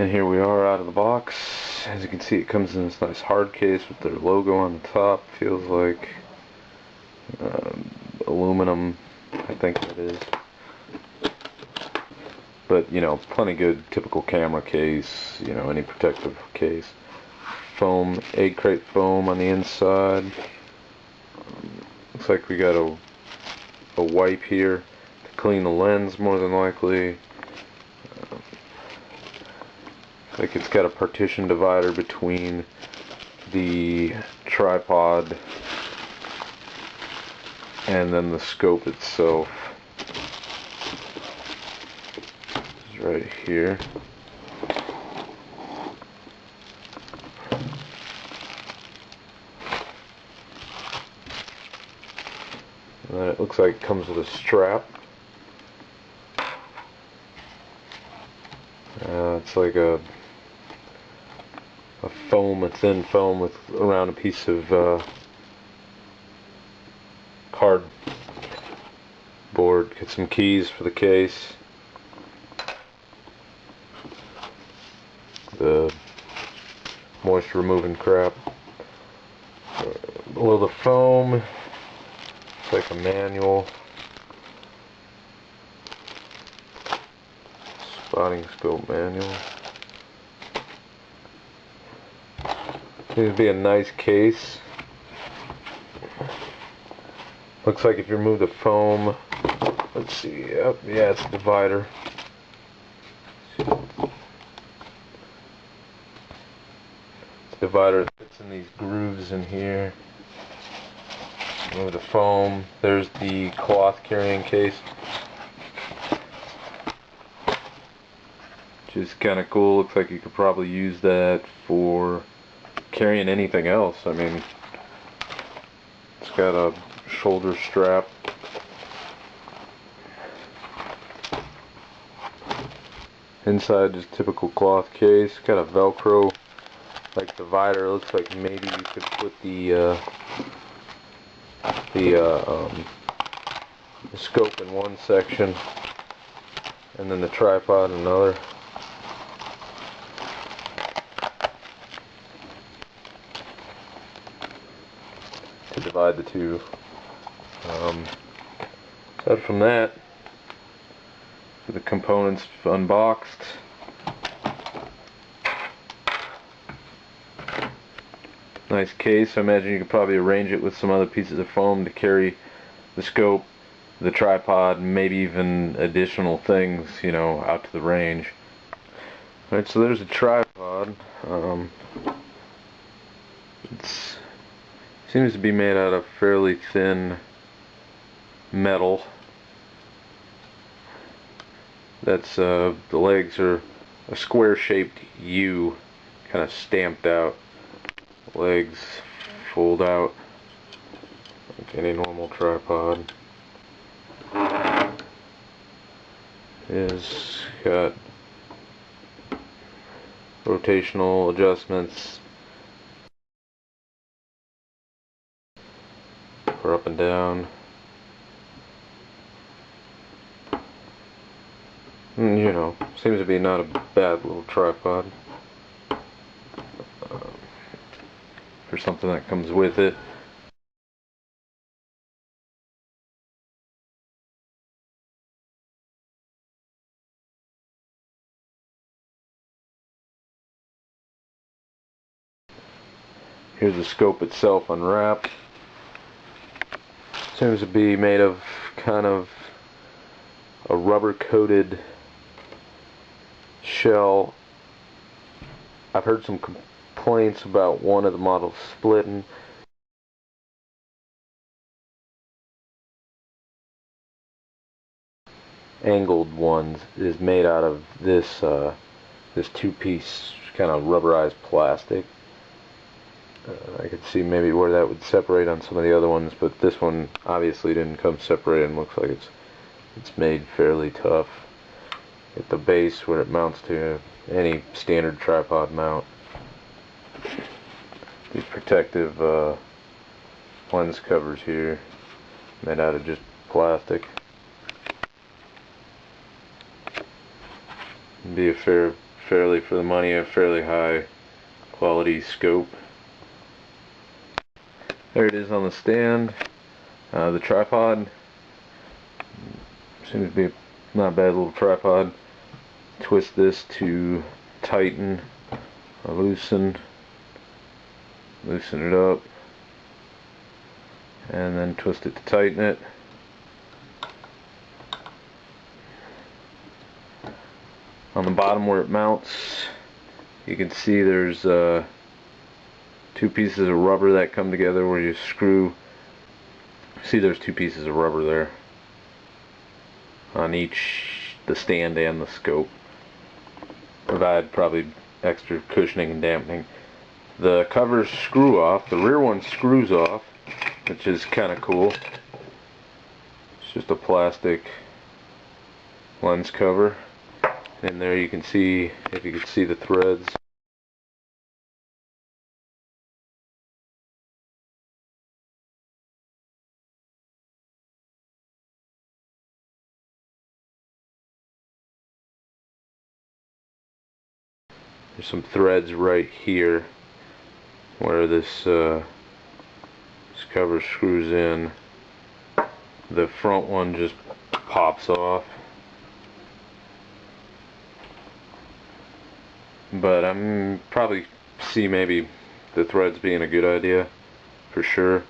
And here we are out of the box. As you can see, it comes in this nice hard case with their logo on the top. Feels like aluminum, I think that is. But, you know, plenty good, typical camera case, you know, any protective case. Foam, egg crate foam on the inside. Looks like we got a wipe here to clean the lens, more than likely. Like it's got a partition divider between the tripod and then the scope itself. It's right here. And then it looks like it comes with a strap. It's like a foam, a thin foam with around a piece of cardboard. Get some keys for the case. The moisture removing crap. Below the foam, it's like a manual. Spotting scope manual. Seems to be a nice case. Looks like if you remove the foam, let's see, yep, yeah, it's a divider. It's a divider that fits in these grooves in here. Remove the foam. There's the cloth carrying case, which is kind of cool. Looks like you could probably use that for carrying anything else. I mean, it's got a shoulder strap. Inside, just typical cloth case. Got a Velcro like divider. Looks like maybe you could put the scope in one section and then the tripod in another. To divide the two. Aside from that, the components unboxed. Nice case. I imagine you could probably arrange it with some other pieces of foam to carry the scope, the tripod, maybe even additional things, you know, out to the range. Alright, so there's a tripod. It seems to be made out of fairly thin metal. That's the legs are a square-shaped U, kind of stamped out. Legs fold out like any normal tripod. It's got rotational adjustments for up and down. And, you know, seems to be not a bad little tripod for something that comes with it. Here's the scope itself unwrapped. Seems to be made of kind of a rubber coated shell. I've heard some complaints about one of the models splitting. Angled ones is made out of this this two-piece kind of rubberized plastic. I could see maybe where that would separate on some of the other ones, but this one obviously didn't come separated and looks like it's made fairly tough. At the base where it mounts to any standard tripod mount. These protective lens covers here, made out of just plastic. Be a fairly, for the money, a fairly high quality scope. There it is on the stand. The tripod seems to be not a bad little tripod. Twist this to tighten or loosen it up, and then twist it to tighten it. On the bottom where it mounts, you can see there's two pieces of rubber that come together where you screw. See, there's two pieces of rubber there on each, the stand and the scope. Provide probably extra cushioning and dampening. The covers screw off. The rear one screws off, which is kind of cool. It's just a plastic lens cover. And there you can see, if you can see the threads. There's some threads right here where this cover screws in. The front one just pops off. But I'm probably see maybe the threads being a good idea for sure.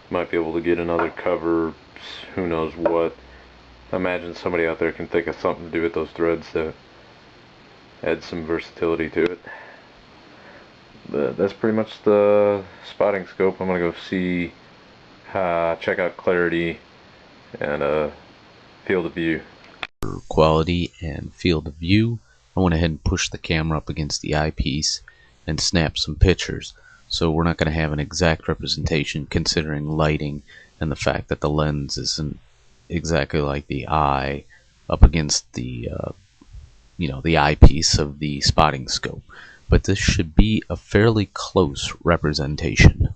Might be able to get another cover, who knows what. I imagine somebody out there can think of something to do with those threads to add some versatility to it. But that's pretty much the spotting scope. I'm gonna go see, check out clarity and field of view. For quality and field of view, I went ahead and pushed the camera up against the eyepiece and snapped some pictures. So we're not going to have an exact representation considering lighting and the fact that the lens isn't exactly like the eye up against the the eyepiece of the spotting scope. But this should be a fairly close representation.